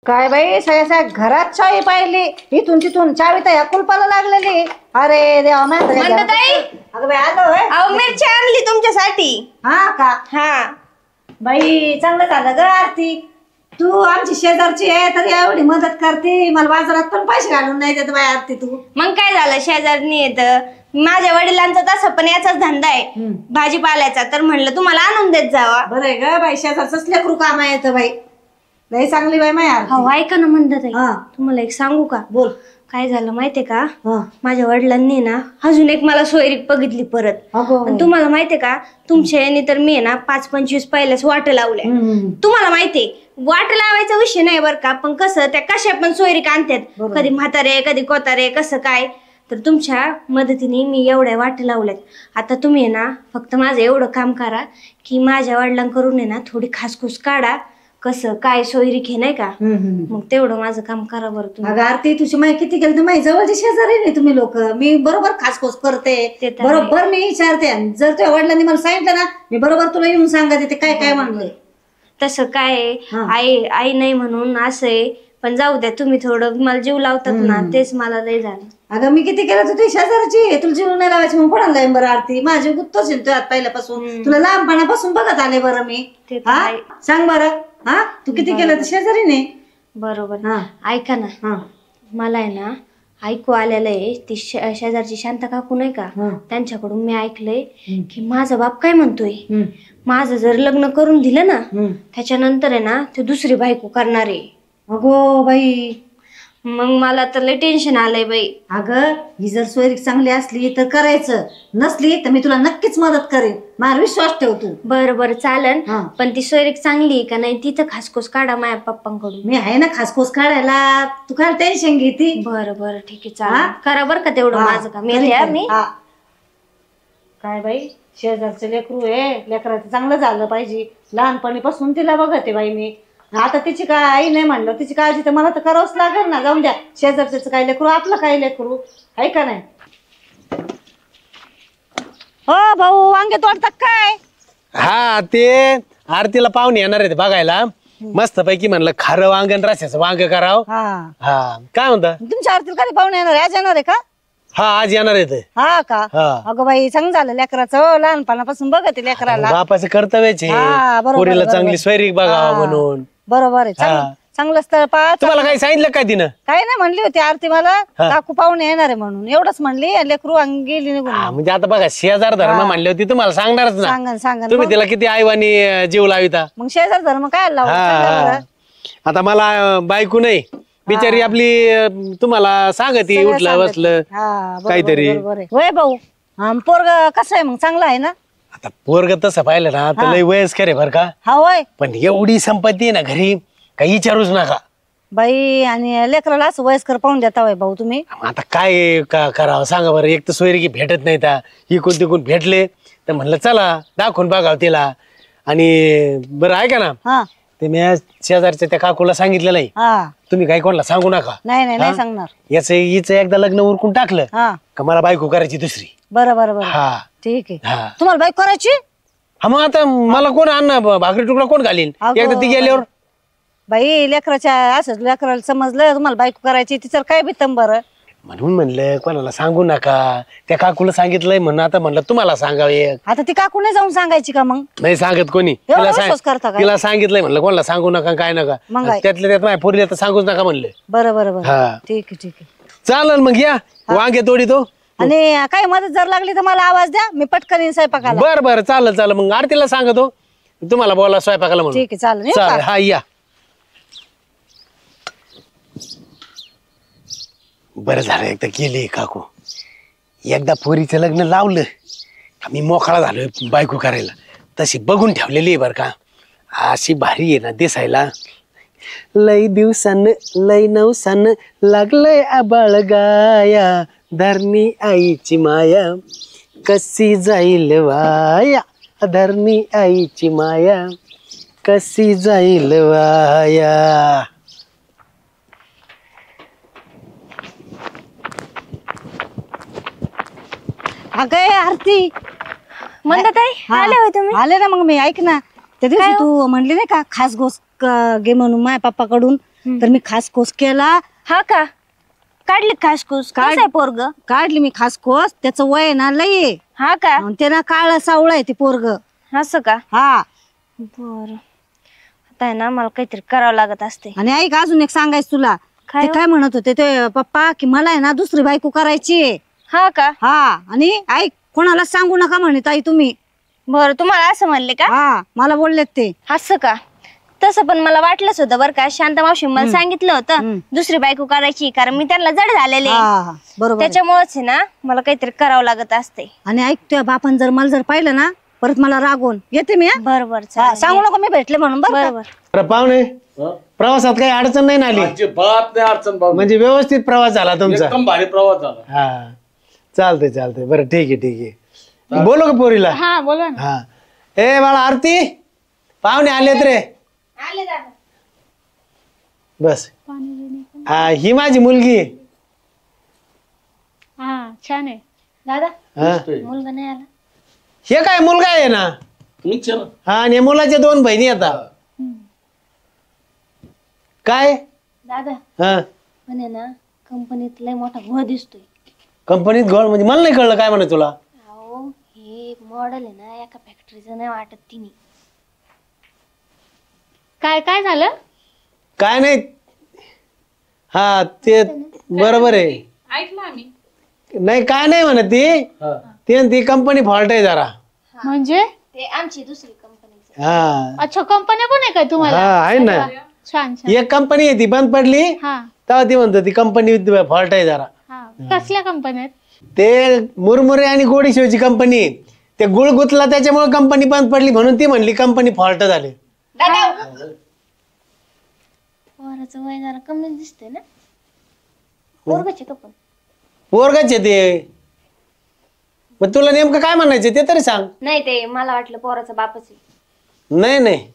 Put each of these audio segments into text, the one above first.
काय बाई सगळ्या घरात चावी पाहिली इथून तिथून चावी तर या कुलपाला लागलेली। अरे देवा मंदाताई अगं बाई आलो होय। अहो मिरची आणली तुमच्यासाठी। हा का? हा बाई चांगलं झालं ग आरती, तू आमची शेजारची आहे तर एवढी मदत करते, मला बाजारात पण पैसे घालून नाही देत बाई आरती तू। मग काय झालं, शेजारनी येत माझ्या वडिलांचा तसा पण याचाच धंदा आहे भाजीपाल्याचा, तर म्हणलं तुम्हाला आणून देत जावा। बरं आहे ग बाई, शेजारच लेकरू काम येतं बाई, लई चांगली बाई माय आरती। हो ऐका ना मंदाताई, तुम्हाला एक सांगू का? बोल। काय झालं माहितीये का, माझ्या वडिलांनी ना अजून एक मला सोयरीक बघितली परत। आणि तुम्हाला माहितीये का, तुमच्या याने तर मी ना 5-25 पहिल्याच वाट लावल्या। तुम्हाला माहितीये वाट लावायचा विषय नाही बर का, पण कसं त्या कशा पण सोयरीक आणतात, कधी म्हातारे कधी कोतारे कसं काय, तर तुमच्या मदतीने मी एवढ्या वाट लावल्यात। आता तुम्ही ना फक्त माझं एवढं काम करा की माझ्या वडिलांकडून आहे ना थोडी खासखुस काढा, कसं काय सोयरीक हे नाही का, मग तेवढं माझं काम करा बरं तुम्ही। अगं आरती तुझी माहिती किती केलं तर माहिती जवळची शेजारी नाही तुम्ही लोक, मी बरोबर खासखोस करते, बरोबर मी विचारते, जर तुझ्या वडिलांनी मला सांगितलं ना मी बरोबर तुला येऊन सांगते ते काय काय म्हणलंय। तसं काय आई आई नाही म्हणून असं आहे, पण जाऊ द्या, तुम्ही थोडं मला जीव लावतात ना तेच मला लय झालं। अगं मी किती केलं तुझी शेजारची, तुला जीव नाही लावायची म्हणून कोणाला लाईन बरं आरती, माझी गुत्तोच तुझ्या पहिल्यापासून, तुला लहानपणापासून बघत आले बरं मी। सांग बरं, हा तू किती केलं तर शेजारी नाही बरोबर। ऐका ना, मला आहे ना ऐकू आलेलं आहे, ती शेजारची शांता काकू नाही का, त्यांच्याकडून मी ऐकलंय की माझा बाप काय म्हणतोय, माझं जर लग्न करून दिलं ना त्याच्यानंतर आहे ना ते दुसरी बायको करणार आहे। अगो बाई, मग मला तर लय टेन्शन आलंय बाई। अगं ही जर सोयरीक चांगली असली तर करायचं, नसली तर मी तुला नक्कीच मदत करेन, माझा विश्वास ठेव तू। बरं बरं चालन, पण ती सोयरीक चांगली आहे का नाही तिथं खासखोस काढा माझ्या पप्पांकडून। मी आहे ना खासखोस काढायला, तू काय टेन्शन घेती। बरं बरं ठीक आहे, चालेल, करा बरं का तेवढं माझं काम। मी काय बाई शेजारचं लेकरू आहे, लेकराचं चांगलं झालं पाहिजे, लहानपणीपासून तिला बघते बाई मी, आता तिची काय आई नाही म्हणलं तिची काळजी तर मला तर करावंच लागेल ना, जाऊन द्या शेजारचं काय लेकरू आपलं काय लेकरू आहे का नाही। हो भाऊ वांगे तोडतात काय? हा ते आरतीला पाहुणे येणार आहेत बघायला, मस्त पैकी म्हणलं खारं वांगण रस्याचं वांग करावं। हा काय म्हणता तुमच्या आरतीला कधी पाहुणे येणार, आज येणार आहे का? हा आज येणार आहेत। हा का? अगं बाई चांगलं झालं लेकराचं, लहानपणापासून बघते लेकराला, बापाचं कर्तव्यच आहे पोरीला चांगली सोयरीक बघावं म्हणून। बरोबर आहे, चांगलं स्थळ पहा। तुम्हाला काही सांगितलं काय तिनं? काही नाही म्हणली होती आरती मला, काकू पाहुणे येणार आहे म्हणून एवढंच म्हणली, लेकरू गेली निघून। म्हणजे आता बघा शेजार धर्म म्हणली होती तुम्हाला सांगणारच ना, सांगा सांगा तुम्ही तिला किती आईवानी जीव लाविता। मग शेजार धर्म काय लावला? आता मला बायको नाही बिचारी आपली, तुम्हाला सांगती उठलं बसलं काहीतरी। होय भाऊ, पोरग कसं आहे मग, चांगला आहे ना? आता पोरग तसं पाहिलं ना तर लय वयस्कर आहे बर का, होय, पण एवढी संपत्ती आहे ना घरी काही विचारूच नका बाई, आणि लेकराला असं वयस्कर पाहून देता होय भाऊ तुम्ही। आता काय करावं सांगा बरं, एक तर सोयरीकी भेटत नाही, इकून तिकून भेटले तर म्हणलं चला दाखवून बघावं तिला। आणि बरं ऐका ना, ते मी शेजारच्या त्या काकूला सांगितलेलं आहे, तुम्ही काही कोणाला सांगू नका। नाही नाही सांगणार, याच हिचं एकदा लग्न उरकून टाकलं का मला बायको करायची दुसरी। बरं बरं बरं, ठीक आहे, तुम्हाला बायको करायची? हा मग आता मला कोण अन्न भाकरी तुकडा कोण घालीन एकदा ती गेल्यावर? बाई लेकराच्या असं लेकराला समजलं तुम्हाला बायको करायची, तिचं काय बितम बरं, म्हणून म्हणलं कोणाला सांगू नका, त्या काकूला सांगितलंय म्हणून आता म्हणलं तुम्हाला सांगावे। आता ती काकू नाही जाऊन सांगायची का? मग नाही सांगत कोणी, तिला सांगितलंय म्हणलं कोणाला सांगू नका काय नका, त्यातल्या त्यात माझ्या पोरीला तर सांगूच नका म्हणलं। बरं बरं बरं, ठीक आहे ठीक आहे, चालेल मग या वांगे तोडी तो, आणि काही मदत जर लागली तर मला आवाज द्या, मी पटकन येईन स्वयंपाकाला। बरं बरं चालेल चालेल, मग आरतीला सांगतो तुम्हाला बोला स्वयंपाकाला म्हणून। ठीक आहे चालेल, हा या। बरं झालं एकदा गेली काकू, एकदा पोरीचं लग्न लावलं मी मोकळा झालोय बायको करायला, तशी बघून ठेवलेली आहे बरं का, अशी भारी आहे ना दिसायला। लय दिवसानं लय नवसानं लागलंय आबाळ गाया, धरणी आईची माया कशी जाईल वाया, धरणी आईची माया कशी जाईल वाया। अगं आरती, मंदाताई आले होय तुम्ही? आले ना, मग मी ऐक ना, त्या दिवशी तू म्हणली नाही का खास गोस घे म्हणून माझ्या पप्पाकडून, तर मी खासखोस केला. हा का? काढली खासखुस? कसं आहे पोरग? काढली मी खासखोस. त्याचं वय आहे ना लई आहे. हा का? आणि ते ना काळा सावळा आहे ते पोरग. असं का? हा. बर, आता आहे ना मला काहीतरी करावं लागत असते. आणि ऐक अजून एक सांगायचं तुला. काय ते हो? काय म्हणत होते ते पप्पा की मला आहे ना दुसरी बायको करायची आहे. हा का? हा. आणि ऐक कोणाला सांगू नका म्हणे ताई तुम्ही. बर, तुम्हाला असं म्हणले का? हा मला बोललेत ते. असं का? तसं पण मला वाटलंच होतं बरं का. शांता मावशी मला सांगितलं होतं दुसरी बायको करायची, कारण मी त्यांना जड झालेले. हा बरोबर. त्याच्यामुळेच आहे ना मला काहीतरी करावं लागत असते. आणि ऐक तुझ्या बापान जर मला जर पाहिलं ना परत मला रागवून येते मी. बरोबर, सांगू नको मी भेटले म्हणून. बरोबर. अरे पाहुणे, प्रवासात काही अडचण नाही ना आली? अजिबात नाही अडचण भाऊ. म्हणजे व्यवस्थित प्रवास झाला तुमचा? एकदम भारी प्रवास झाला. हा चालतंय चालतंय. बरं ठीक आहे ठीक आहे. बोलो का पोरीला? हा बोला ना. हा. ए बाळा आरती, पाहुणे आलेत रे. बस. हा ही माझी मुलगी आहे. हा छान आहे. दादा हा. मुलगा नाही आला? हे काय मुलगा आहे ना. विचार. हा आणि या मुलाच्या 2 बहिणी आता. काय? दादा हा म्हणे ना कंपनीत लय मोठा घोळ दिसतोय. कंपनीत गोळ म्हणजे मला नाही कळलं काय म्हणे तुला. अहो हे मॉडेल आहे ना एका फॅक्टरीचं नाही वाटत तिने. काय काय झालं? काय नाही. हा ते बरोबर आहे. ऐकलं आम्ही. नाही काय नाही म्हणत ती कंपनी फॉल्ट आहे जरा. म्हणजे ते आमची दुसरी कंपनी. हा अच्छा कंपन्या पण आहे काय तुम्हाला? हा आहे ना. छान छान. एक कंपनी आहे ती बंद पडली हा तेव्हा ती म्हणतो ती कंपनी फॉल्ट आहे जरा. हा कसल्या कंपन्यात? ते मुरमुरे आणि गोडी शिवची कंपनी. ते गुळ गुतला त्याच्यामुळे कंपनी बंद पडली म्हणून ती म्हणली कंपनी फॉल्ट झाली. पोराचं वय जरा कमी दिसतंय ना. पोरगाचे का पण? पोरगाच आहे ते. मग तुला नेमकं काय म्हणायचं ते तरी सांग. नाही ते मला वाटलं पोराचा बापच आहे. नाही नाही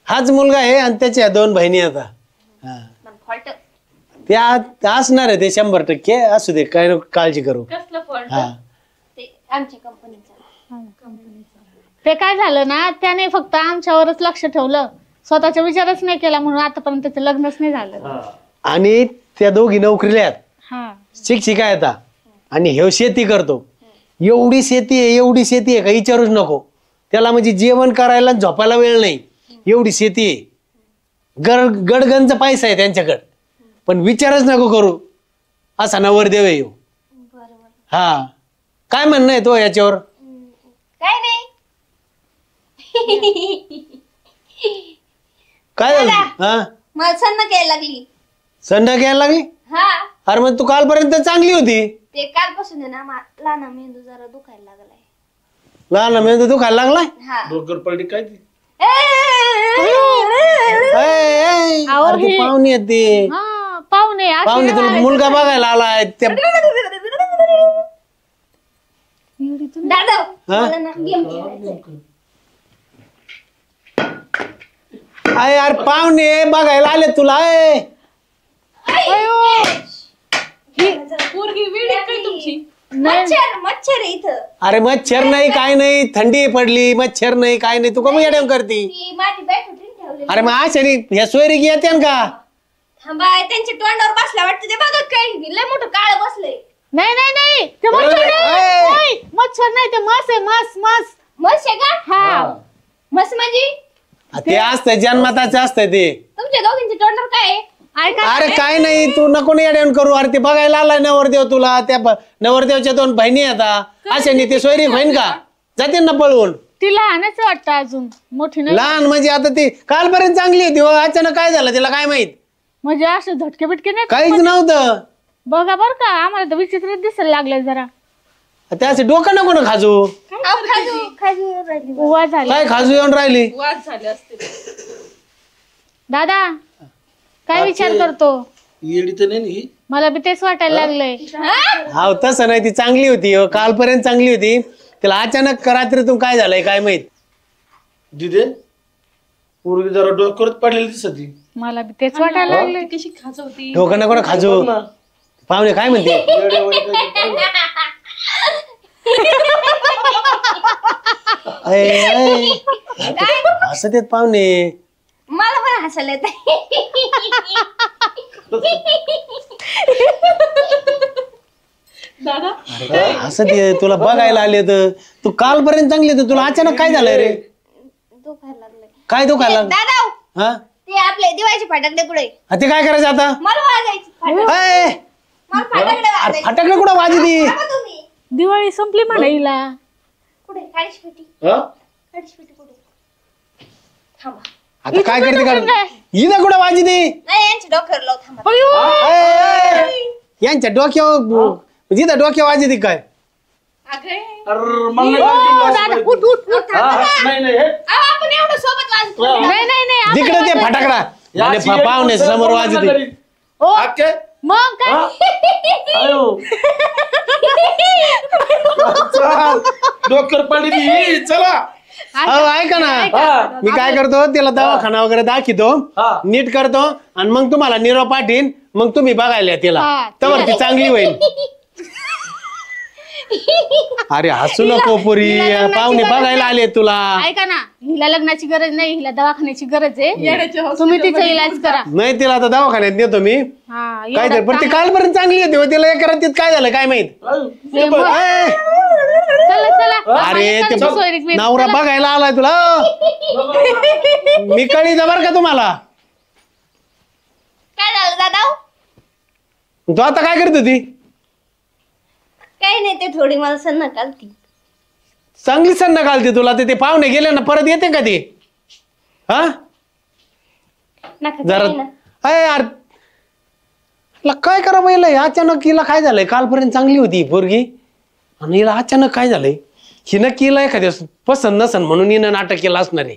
हाच मुलगा आहे आणि त्याच्या 2 बहिणी आता. हा फॉल्ट ते असणार आहे ते 100% असू दे काय नको काळजी करू. कसलं फॉल्ट? हा ते आमच्या कंपनीचा. ते काय झालं ना त्याने फक्त आमच्यावरच लक्ष ठेवलं, स्वतःचा विचारच नाही केला म्हणून आतापर्यंत त्याचं लग्नच नाही झालं. आणि त्या दोघी नोकरीला आहेत. हा शिक्षिका येतात आणि हे शेती करतो. एवढी शेती आहे का विचारूच नको. त्याला म्हणजे जेवण करायला झोपायला वेळ नाही एवढी शेती आहे. गडगंज पैसा आहे त्यांच्याकडे पण विचारच नको करू असा नवरदेव आहे. हा काय म्हणणं आहे तो याच्यावर? काय नाही. काय झालं? हा मला सन्न घ्यायला लागली. संडा घ्यायला लागली? हा अरे मग तू कालपर्यंत चांगली होती. ते कालपासून आहे ना मला ना मेंदू जरा दुखायला लागलाय. लहान मेंदू दुखायला लागलाय. हा डोकर पडली काय ती? अरे ती पाहुणे आहेत ती. हा पाहुणे पाहुणे तुला मुलगा बघायला आलाय त्या. दादा हा? मला ना गेम खेळायचा. अरे यार पाहुणे बघायला आले तुला. मच्छर मच्छर आहे इथं. अरे मच्छर नाही काय नाही थंडी पडली मच्छर नाही काय नाही तू का मॅडम करती. ती माझी बॅग उठून ठेवली. अरे मग अशा ह्या सोयरी येते का? थांबा त्यांच्या तोंडावर बसला वाटतं ते बघा काय लय मोठं काळ बसलंय. नाही नाही नाही ते मच्छर नाही. मच्छर नाही ते मस आहे मस मस. मस्त आहे का? हा मस्त म्हणजे ते असतंय जन्मताच असतंय ते. तुमच्या दोघींच्या तोंडावर काय आहे? अरे काय नाही तू नको नाही अडवून करू. अरे ते बघायला आलाय नवरदेव तुला. त्या नवरदेवच्या 2 बहिणी येतात अशा नाही ते सोयरी बहीण का जाते ना पळवून. ती लहानच वाटतं अजून मोठी नाही. लहान म्हणजे आता ती कालपर्यंत चांगली होती अचानक काय झालं तिला काय माहित. म्हणजे असे झटके बिटके नाही काहीच नव्हतं. बघा बर का आम्हाला तर विचित्र दिसायला लागलंय जरा. त्याचे डोकं नको ना खाजू. खाजू राहिली. उवा झाली. काय खाजू येऊन राहिली. दादा काय विचार करतो? येडी तर नाही ही. मला बी तेच वाटायला लागलंय. हा तसं नाही ती चांगली होती कालपर्यंत चांगली होती. तिला अचानक रात्रीतून काय झालंय काय माहित. दिदे पोरगी जरा डोक्यावरच पडलेली दिसती. मला बी तेच वाटायला लागलंय. कशी खाजवती. डोकं नको ना खाजू. पाहुणे काय म्हणते? काय असं ते पाहुणे मला पण हसायला येत. असं ते तुला बघायला आले तर तू कालपर्यंत चांगली तर तुला अचानक काय झालंय रे? दुखायला लागलंय. काय दुखायला लागलं? दादा हा ते आपले दिवाळीचे फटाकडे कुठे ते काय करायचं आता? मला वाजायचे फटाकडे. ए, मला फटाकडे अरे वाजायचे. फटाकडे कुठं वाजती? थांबा तुम्ही. दिवाळी संपली म्हणा हिला. कुठे काळीच पेटी हा काळीच पेटी कुठे थांबा. आता काय करते का हिला कुठं वाजती? नाही यांच्या डोक्यावर लाव थांबा. यांच्या डोक्यावर जिथं डोक्यावर वाजती काय? अगं. अरे मला नाही कळलं की उठ उठ उठ. नाही नाही हे आपण एवढं सोबत वाजतो. नाही नाही नाही आपण तिकडे ते फटाकडा याची एक पाहुणे गोष्ट समोर बोलू वाजती. नका घरी. ओ, अक्के? मग काय हा? आयो. चल, डोक्यावर पडली चला. अहो, ऐका ना हा. मी काय करतो त्याला दवाखाना वगैरे दाखवतो हा. नीट करतो आणि मग तुम्हाला निरोप पाठीन मग तुम्ही बघायला या तिला हा, तर ती चांगली होईल. अरे हसू नको पुरी हिला लग्नाची पाहुणे गरज बघायला नाही. आले तुला. ऐका ना हिला लग्नाची गरज नाही हिला दवाखान्याची गरज आहे. तुम्ही तिचा इलाज करा. नाही तिला आता दवाखान्यात नेतो मी हा काय एवढा तर पण ती कालपर्यंत चांगली होती हो, तिला एका रात्रीत काय झालं काय माहित. आयो. हे मग. ए, चला चला अरे ते माझ्या सोयरीक मी- नवरा चला. बघायला आलाय तुला. मी कळी बर का तुम्हाला. काय झालं दादा तू आता काय करत होती? काही नाही ते थोडी मला सन्न कालती. चांगली सन्न घालते तुला ते पाहुणे गेले ना परत येते का ते? हा नका जरा काही ना. अय यार हिला काय करा पाहिलं अचानक हिला काय झालंय? कालपर्यंत चांगली होती ही पोरगी आणि हिला अचानक काय झालंय? हिनं केलं एखाद्या पसंत नसन म्हणून हिनं नाटक केलं असणार आहे.